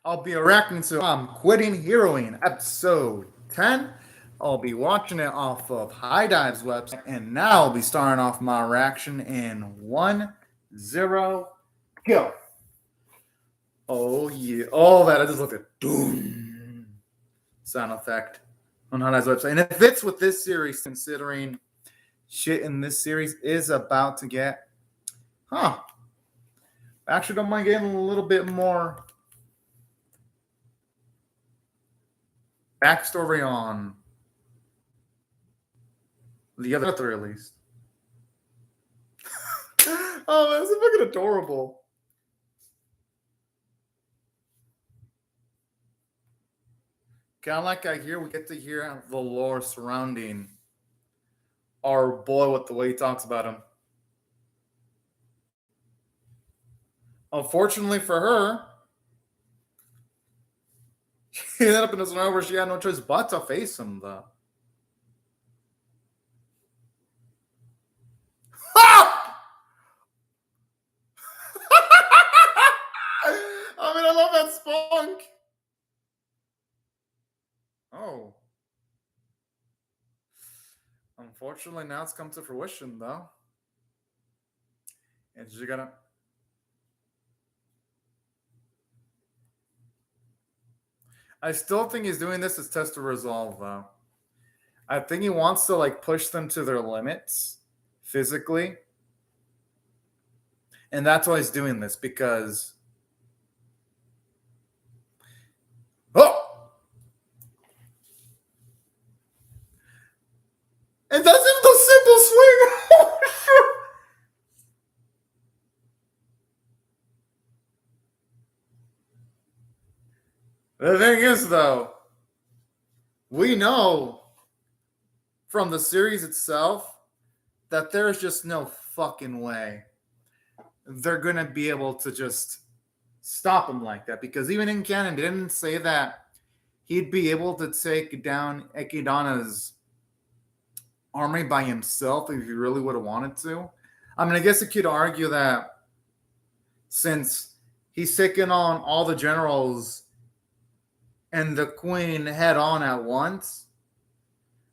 I'll be reacting to Quitting Heroine, episode 10. I'll be watching it off of High Dive's website, and now I'll be starting off my reaction in 1-0, go. Oh, yeah. Oh, that I just looked at doom sound effect on High Dive's website. And it fits with this series, considering shit in this series is about to get, actually don't mind getting a little bit more backstory on the other three, at least. Oh, that's fucking adorable. Kind of like we get to hear the lore surrounding our boy with the way he talks about him. Unfortunately for her, she ended up in a scenario where she had no choice but to face him, though. I mean, I love that spunk. Oh. Unfortunately, now it's come to fruition, though. And she's gonna. I still think he's doing this as test to resolve, though. I think he wants to push them to their limits physically. And that's why he's doing this, because and that's even the simple swing. The thing is, though, we know from the series itself that there's just no fucking way they're going to be able to just stop him like that. Because even in canon, they didn't say that he'd be able to take down Ekidana's army by himself if he really would have wanted to. I mean, I guess you could argue that since he's taken on all the generals and the queen head on at once,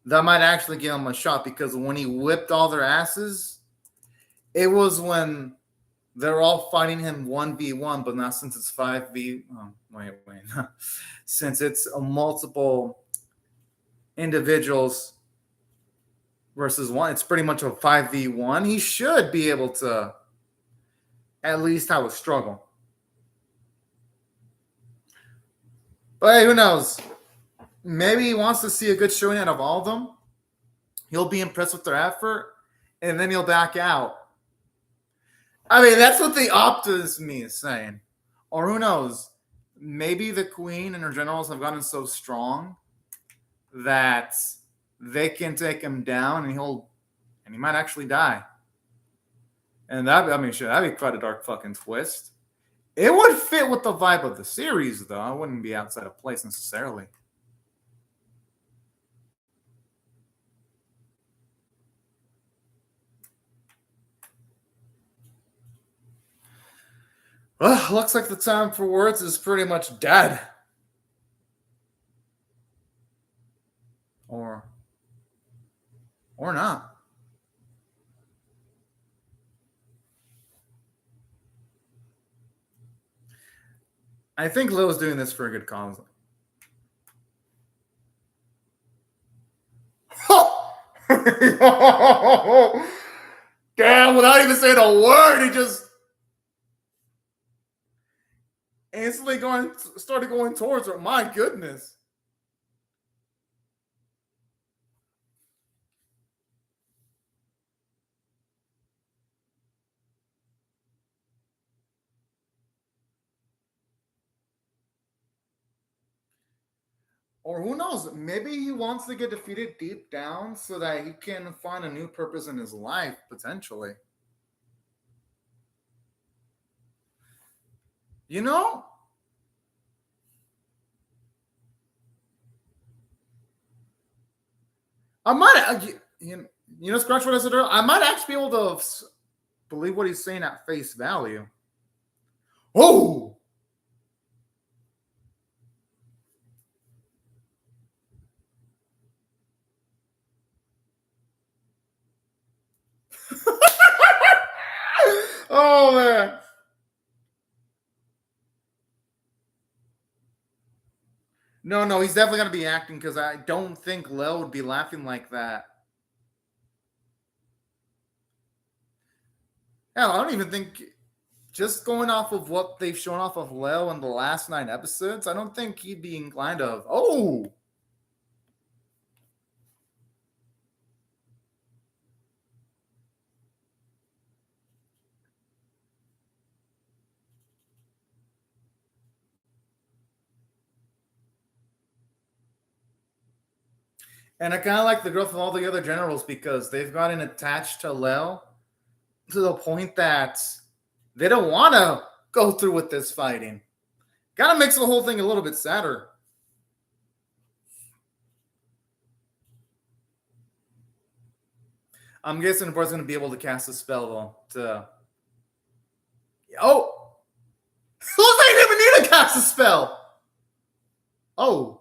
that might actually give him a shot, because when he whipped all their asses, it was when they're all fighting him 1v1, but now since it's 5v, since it's a multiple individuals versus one, it's pretty much a 5v1. He should be able to at least have a struggle. But hey, who knows? Maybe he wants to see a good showing out of all of them. He'll be impressed with their effort, and then he'll back out. I mean, that's what the optimist me is saying. Or who knows? Maybe the queen and her generals have gotten so strong that they can take him down, and he might actually die. And that'd be quite a dark fucking twist. It would fit with the vibe of the series, though. I wouldn't be outside of place necessarily. Well, looks like the time for words is pretty much dead. Or not. I think Lil's doing this for a good cause. Damn, without even saying a word, he just instantly started going towards her. My goodness. Or who knows? Maybe he wants to get defeated deep down so that he can find a new purpose in his life, potentially. You know? I might, scratch what I said earlier. I might actually be able to believe what he's saying at face value. Oh! Oh man. No, he's definitely gonna be acting because I don't think Lil would be laughing like that. Hell, I don't even think just going off of what they've shown off of Lil in the last 9 episodes, I don't think he'd be inclined of. Oh, and I kind of like the growth of all the other generals because they've gotten attached to Lil to the point that they don't want to go through with this fighting. Kind of makes the whole thing a little bit sadder. I'm guessing the board's going to be able to cast a spell though. Oh, looks like they even need to cast a spell. Oh,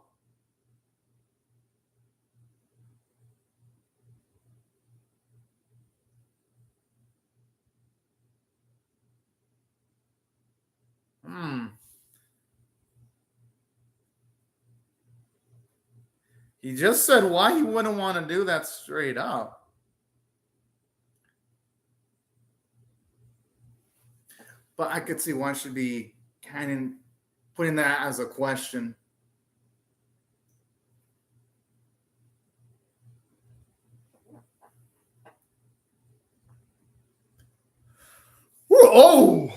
He just said why he wouldn't want to do that straight up. But I could see why should be kind of putting that as a question. Oh,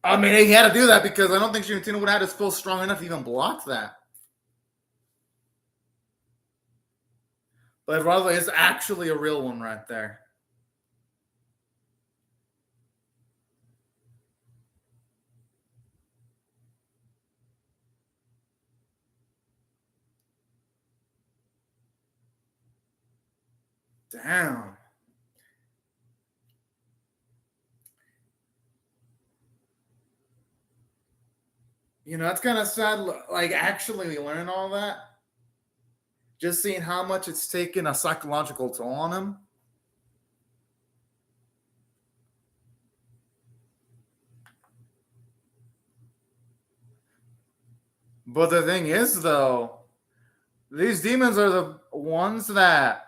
I mean, he had to do that because I don't think Giontino would have had his pull strong enough to even block that. But rather, it's actually a real one right there. Damn. You know, it's kind of sad, like, actually learning all that. Just seeing how much it's taken a psychological toll on him. But the thing is, though, these demons are the ones that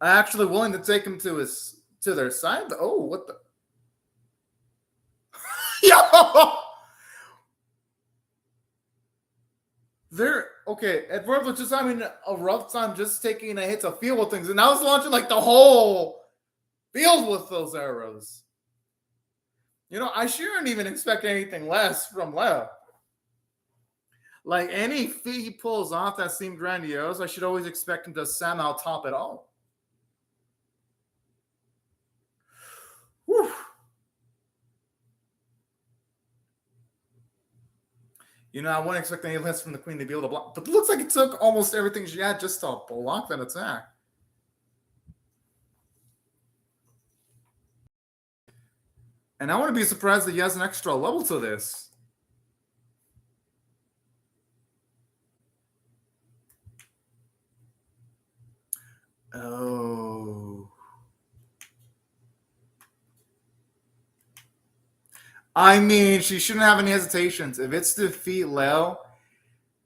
are actually willing to take him to their side. Oh, what the? Yo! They're okay. Edward was just having a rough time just taking a hit to field with things, and I was launching like the whole field with those arrows. You know, I shouldn't even expect anything less from Leo. Like any feat he pulls off that seemed grandiose, I should always expect him to somehow top it all. Whew. You know, I wouldn't expect any less from the queen to be able to block, but it looks like it took almost everything she had just to block that attack. And I wouldn't be surprised that he has an extra level to this. Oh. I mean, she shouldn't have any hesitations. If it's to defeat Leo,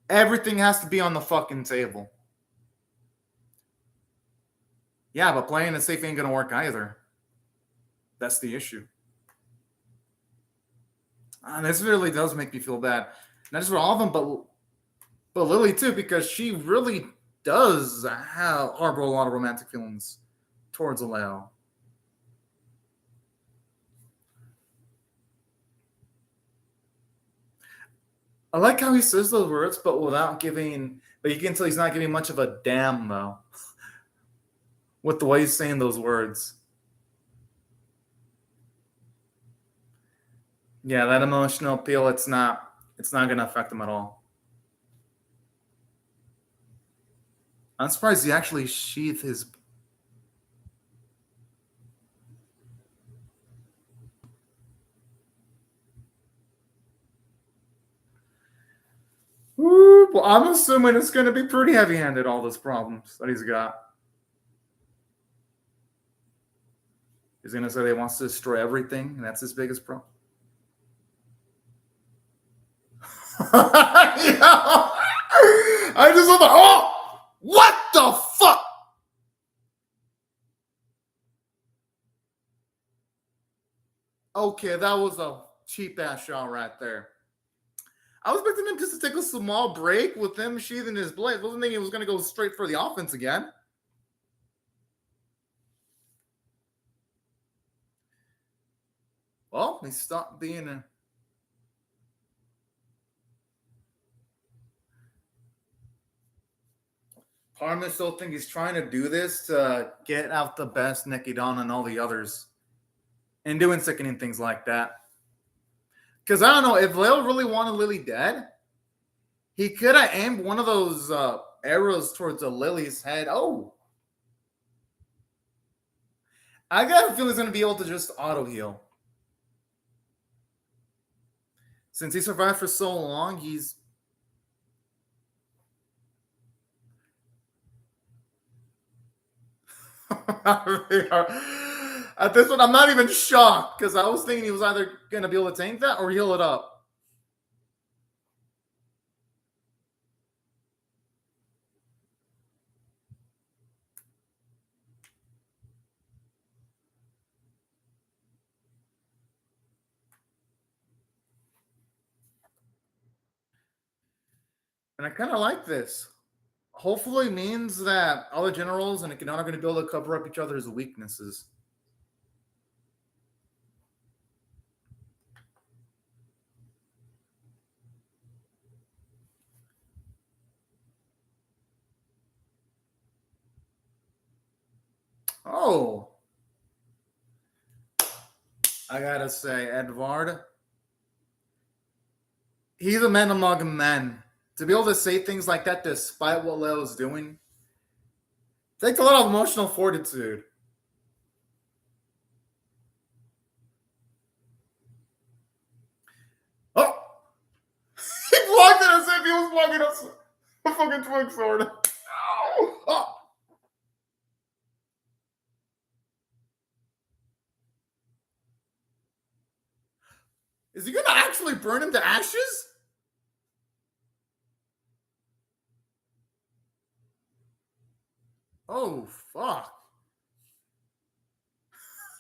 everything has to be on the fucking table. Yeah, but playing it safe ain't gonna work either. That's the issue. And this really does make me feel bad. Not just for all of them, but Lily too, because she really does harbor a lot of romantic feelings towards Leo. I like how he says those words, but without giving. But you can tell he's not giving much of a damn though, with the way he's saying those words. Yeah, that emotional appeal. It's not going to affect him at all. I'm surprised he actually sheathed his. Well, I'm assuming it's going to be pretty heavy-handed. All those problems that he's got. He's gonna say he wants to destroy everything, and that's his biggest problem. I just thought, oh, what the fuck? Okay, that was a cheap ass shot right there. I was expecting him just to take a small break with him sheathing his blade. I wasn't thinking he was going to go straight for the offense again. Well, he stopped being a. Part of me still think he's trying to do this to get out the best Nekidon and all the others, and doing sickening things like that. Because I don't know, if Leo really wanted Lily dead, he could have aimed one of those arrows towards Lily's head. Oh, I got a feeling he's going to be able to just auto heal. Since he survived for so long, he's. At this one, I'm not even shocked because I was thinking he was either going to be able to tank that or heal it up. And I kind of like this. Hopefully means that all the generals and Ikidana are going to be able to cover up each other's weaknesses. Oh. I gotta say, Edvard, he's a man among men. To be able to say things like that despite what Leo's doing takes a lot of emotional fortitude. Oh! He blocked it as if he was blocking a fucking twig sword. Oh! Is he gonna actually burn him to ashes? Oh, fuck.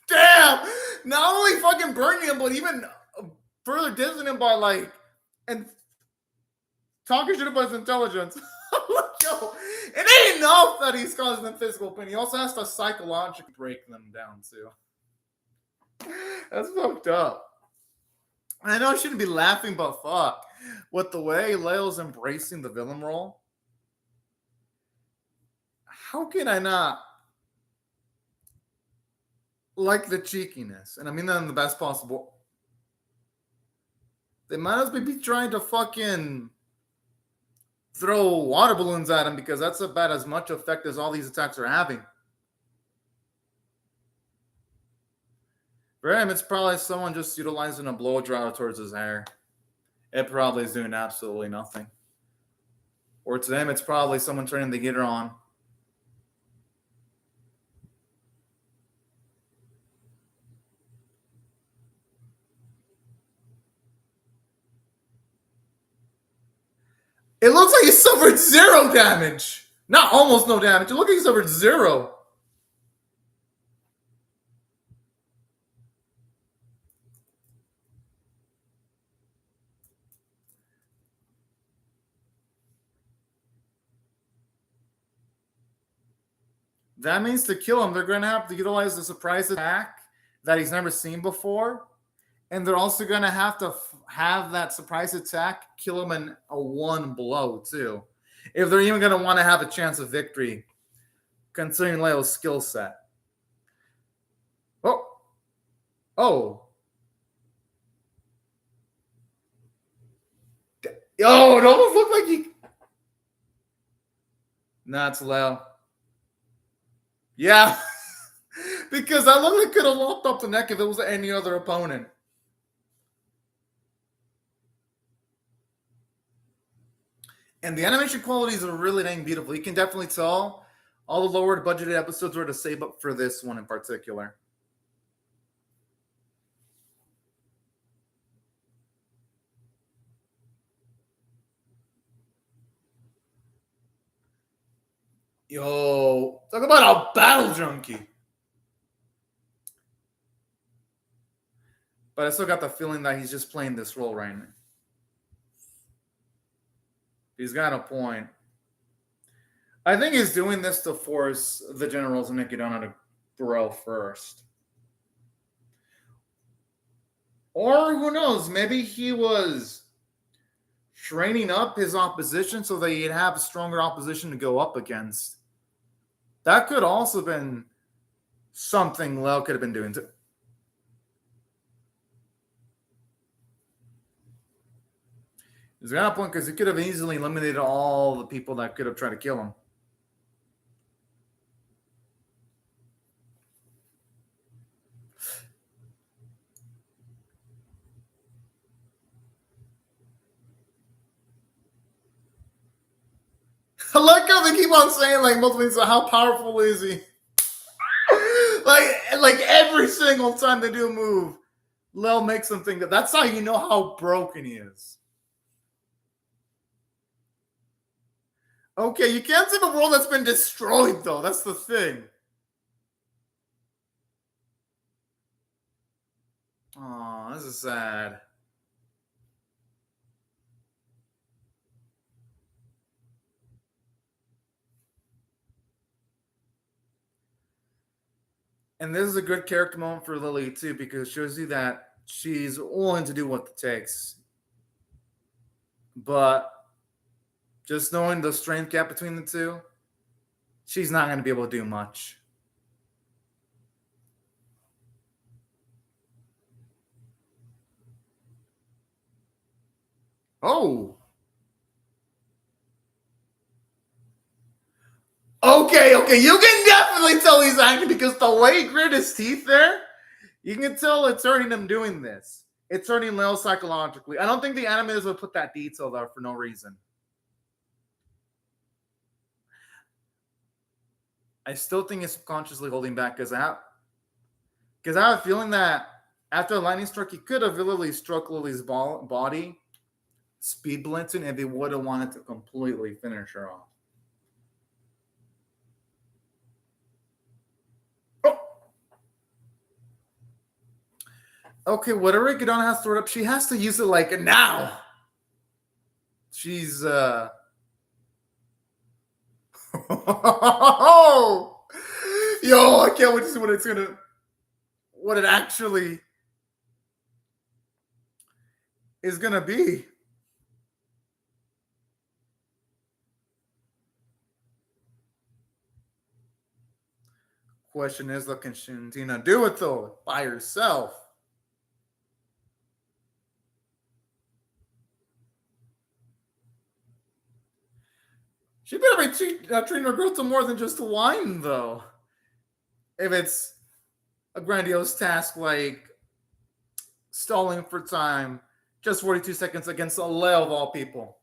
Damn! Not only fucking burning him, but even further dissing him by, like, and talking shit about his intelligence. Yo, it ain't enough that he's causing them physical pain. He also has to psychologically break them down, too. That's fucked up. I know I shouldn't be laughing, but fuck. With the way Leo's embracing the villain role, how can I not like the cheekiness? And I mean that in the best possible. They might as well be trying to fucking throw water balloons at him because that's about as much effect as all these attacks are having. For him, it's probably someone just utilizing a blow dryer towards his hair. It probably is doing absolutely nothing. Or to them, it's probably someone turning the heater on. It looks like he suffered 0 damage. Not almost no damage. It looks like he suffered 0. That means to kill him, they're going to have to utilize the surprise attack that he's never seen before. And they're also going to have that surprise attack kill him in a 1 blow, too. If they're even going to want to have a chance of victory, considering Leo's skill set. Oh. Oh. Oh, it almost looked like he. Nah, it's Leo. Yeah. Because I looked like could have lopped up the neck if it was any other opponent. And the animation qualities are really dang beautiful. You can definitely tell all the lower budgeted episodes were to save up for this one in particular. Yo, talk about a battle junkie. But I still got the feeling that he's just playing this role right now. He's got a point. I think he's doing this to force the generals and Nikidana to grow first. Or who knows, maybe he was training up his opposition so that he'd have a stronger opposition to go up against. That could also have been something Leo could have been doing too. He's got a point because he could have easily eliminated all the people that could have tried to kill him. I like how they keep on saying like multiple things. How powerful is he? like every single time they do a move, Lel makes them think that's how you know how broken he is. Okay, you can't save a world that's been destroyed though. That's the thing. Oh, this is sad. And this is a good character moment for Lily too, because it shows you that she's willing to do what it takes. But just knowing the strength gap between the two, she's not going to be able to do much. Oh. Okay. You can definitely tell he's acting because the way he grit his teeth there, you can tell it's hurting him doing this. It's hurting Lil psychologically. I don't think the animators would put that detail there for no reason. I still think he's subconsciously holding back because I have a feeling that after the lightning strike, he could have literally struck Lily's body, speed blitzing, if he would have wanted to completely finish her off. Okay, whatever Gadon has stored up, she has to use it like now. She's yo, I can't wait to see what it actually is gonna be. Question is, look, can Shantina do it though by herself? She better be treating her girl to more than just wine, though. If it's a grandiose task like stalling for time, just 42 seconds against a Leo of all people.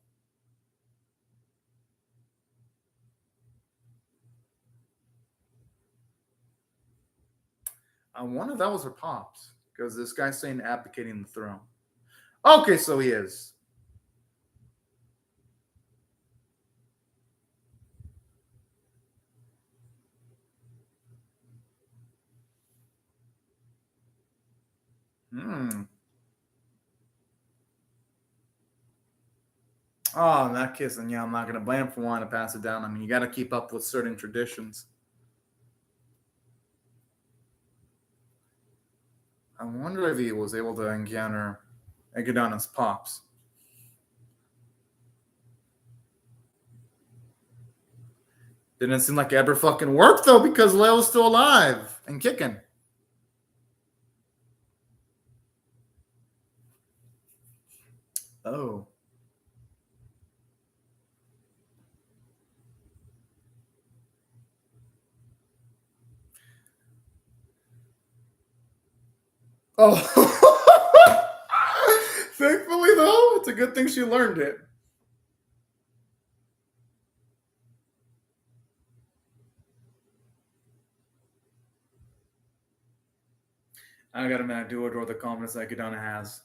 I wonder if that was her pops, because this guy's saying abdicating the throne. Okay, so he is. Oh, in that case, then yeah, I'm not going to blame him for wanting to pass it down. I mean, you got to keep up with certain traditions. I wonder if he was able to encounter Egadana's pops. Didn't seem like it ever fucking worked, though, because Leo's still alive and kicking. Oh. Oh. Thankfully, though, it's a good thing she learned it. I gotta admit, I do adore the confidence that Gadana has.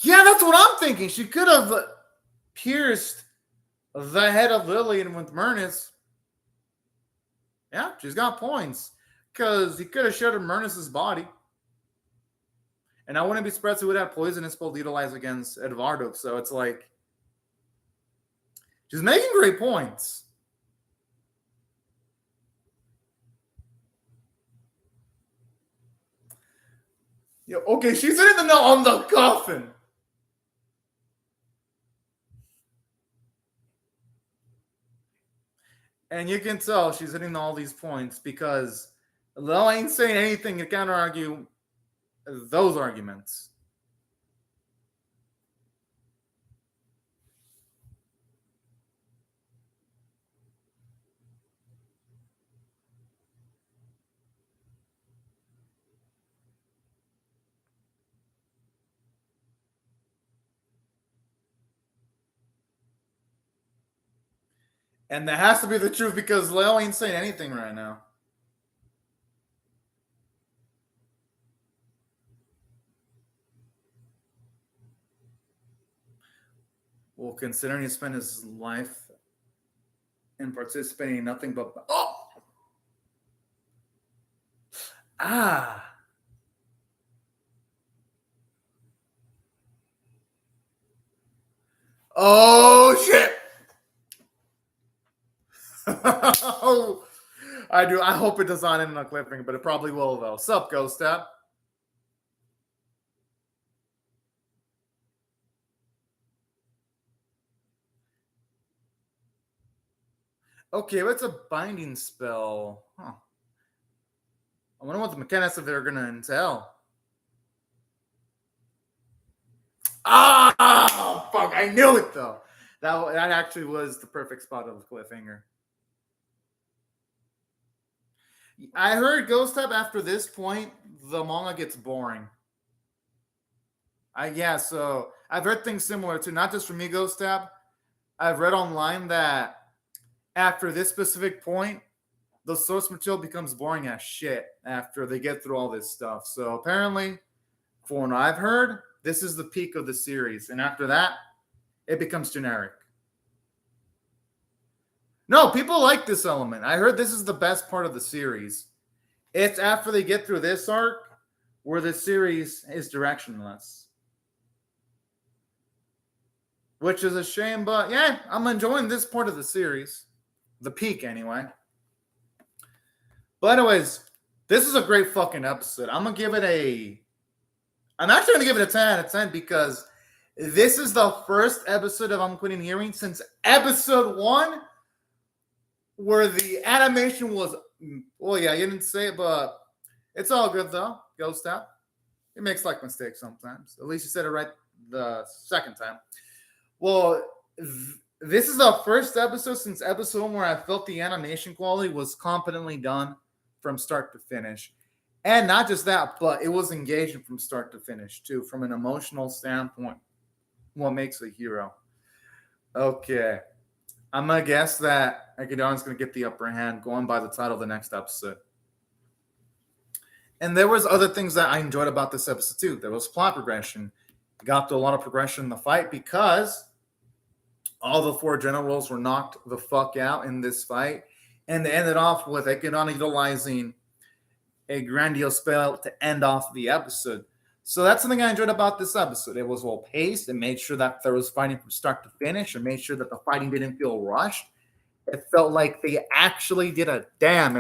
Yeah, that's what I'm thinking. She could have pierced the head of Lillian with Myrnis. Yeah, she's got points. Because he could have showed her Myrnis's body. And I wouldn't be surprised if he would have poisonous bolt utilized against Eduardo. So it's like, she's making great points. Yeah, okay, she's hitting the nail on the coffin. And you can tell she's hitting all these points because Lil ain't saying anything to counter argue those arguments. And that has to be the truth because Lil ain't saying anything right now. Well, considering he spent his life in participating in nothing but. Oh! Ah! Oh, shit! Oh, I do. I hope it does not end on a cliffhanger, but it probably will, though. Sup, Ghost Tap? Okay, what's a binding spell? Huh. I wonder what the mechanics of they're going to entail. Ah, fuck! I knew it though. That actually was the perfect spot of the cliffhanger. I heard Ghost Type after this point, the manga gets boring. So I've heard things similar to not just from me, Ghost Tab. I've read online that after this specific point, the source material becomes boring as shit after they get through all this stuff. So apparently, from what I've heard, this is the peak of the series, and after that, it becomes generic. No, people like this element. I heard this is the best part of the series. It's after they get through this arc where the series is directionless. Which is a shame, but yeah, I'm enjoying this part of the series. The peak, anyway. But anyways, this is a great fucking episode. I'm actually going to give it a 10 out of 10 because this is the first episode of I'm Quitting Hearing since episode 1 where the animation was, well, yeah, you didn't say it, but it's all good, though. Ghost Tap. It makes like mistakes sometimes. At least you said it right the second time. Well, this is the first episode since episode 1 where I felt the animation quality was competently done from start to finish. And not just that, but it was engaging from start to finish, too, from an emotional standpoint. What makes a hero? Okay. I'm going to guess that Akidon's going to get the upper hand going by the title of the next episode. And there was other things that I enjoyed about this episode, too. There was plot progression. Got to a lot of progression in the fight because all the 4 generals were knocked the fuck out in this fight. And they ended off with Akidon utilizing a grandiose spell to end off the episode. So that's something I enjoyed about this episode. It was well paced. It made sure that there was fighting from start to finish. It made sure that the fighting didn't feel rushed. It felt like they actually did a damn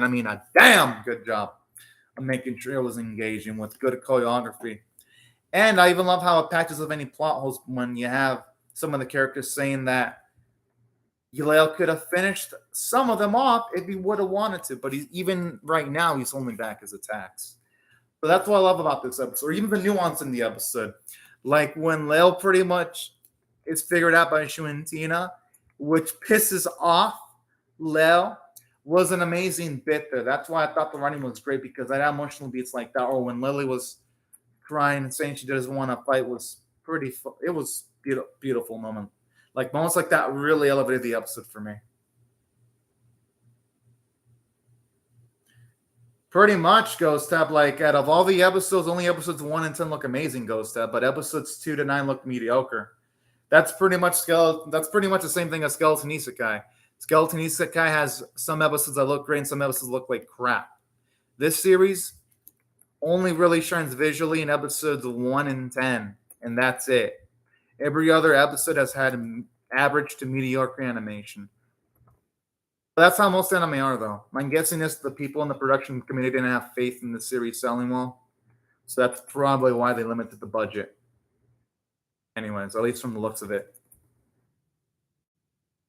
good job of making sure it was engaging with good choreography. And I even love how it patches up any plot holes when you have some of the characters saying that Yuleo could have finished some of them off if he would have wanted to, but even right now, he's holding back his attacks. So that's what I love about this episode, or even the nuance in the episode. Like when Leo pretty much is figured out by Shu and Tina, which pisses off Leo, was an amazing bit there. That's why I thought the writing was great because I had emotional beats like that. Or when Lily was crying and saying she doesn't want to fight was it was beautiful moment. Like moments like that really elevated the episode for me. Pretty much, Ghost Tab. Like, out of all the episodes, only episodes 1 and 10 look amazing, Ghost Tab, but episodes 2 to 9 look mediocre. That's pretty much the same thing as Skeleton Isekai. Skeleton Isekai has some episodes that look great and some episodes look like crap. This series only really shines visually in episodes 1 and 10, and that's it. Every other episode has had average to mediocre animation. That's how most anime are, though. I'm guessing this the people in the production community didn't have faith in the series selling well, so that's probably why they limited the budget. Anyways, at least from the looks of it.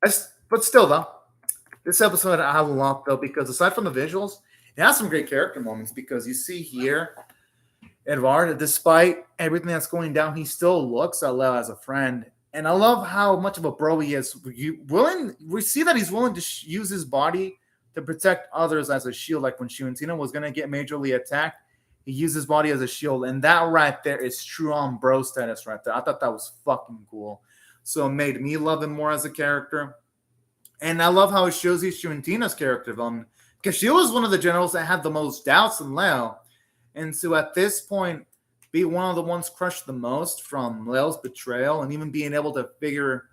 But still, though, this episode I have a lot, though, because aside from the visuals, it has some great character moments, because you see here, Edvard, despite everything that's going down, he still looks at Leo as a friend. And I love how much of a bro he is. We see that he's willing to use his body to protect others as a shield. Like when Shiwantina was going to get majorly attacked, he used his body as a shield. And that right there is true on bro status right there. I thought that was fucking cool. So it made me love him more as a character. And I love how it shows you Shiwantina's character development, because she was one of the generals that had the most doubts in Leo. And so at this point, be one of the ones crushed the most from Leo's betrayal, and even being able to figure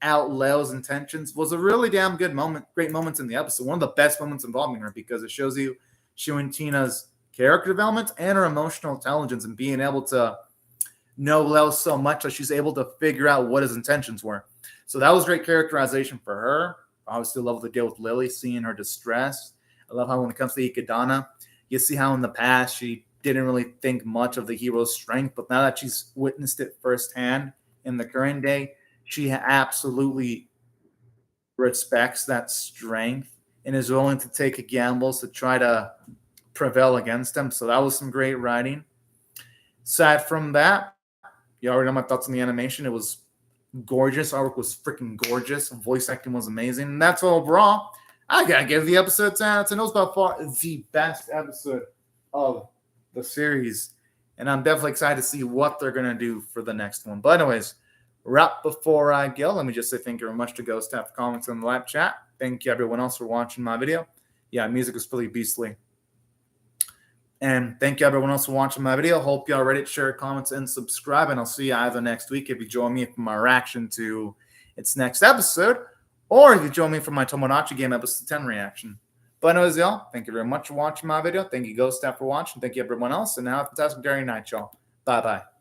out Leo's intentions was a really damn good moment, great moments in the episode. One of the best moments involving her, because it shows you Shiwantina's character development and her emotional intelligence, and being able to know Leo so much that she's able to figure out what his intentions were. So that was great characterization for her. Obviously, love the deal with Lily, seeing her distress. I love how when it comes to Ikadana, you see how in the past she didn't really think much of the hero's strength, but now that she's witnessed it firsthand in the current day, she absolutely respects that strength and is willing to take gambles to try to prevail against them. So that was some great writing. Aside from that, you already know my thoughts on the animation. It was gorgeous. Artwork was freaking gorgeous. Voice acting was amazing. And that's overall. I gotta give the episode 10 out of 10. It was by far the best episode of the series, and I'm definitely excited to see what they're gonna do for the next one. But anyways, right before I go, let me just say thank you very much to Ghost Tab for comments in the live chat. Thank you everyone else for watching my video. Yeah, music was pretty beastly. And thank you everyone else for watching my video. Hope y'all read it, share, comments, and subscribe. And I'll see you either next week if you join me for my reaction to its next episode, or if you join me for my Tomodachi Game episode 10 reaction. But anyways, y'all, thank you very much for watching my video. Thank you, Ghost Tab, for watching. Thank you, everyone else. And have a fantastic day night, y'all. Bye-bye.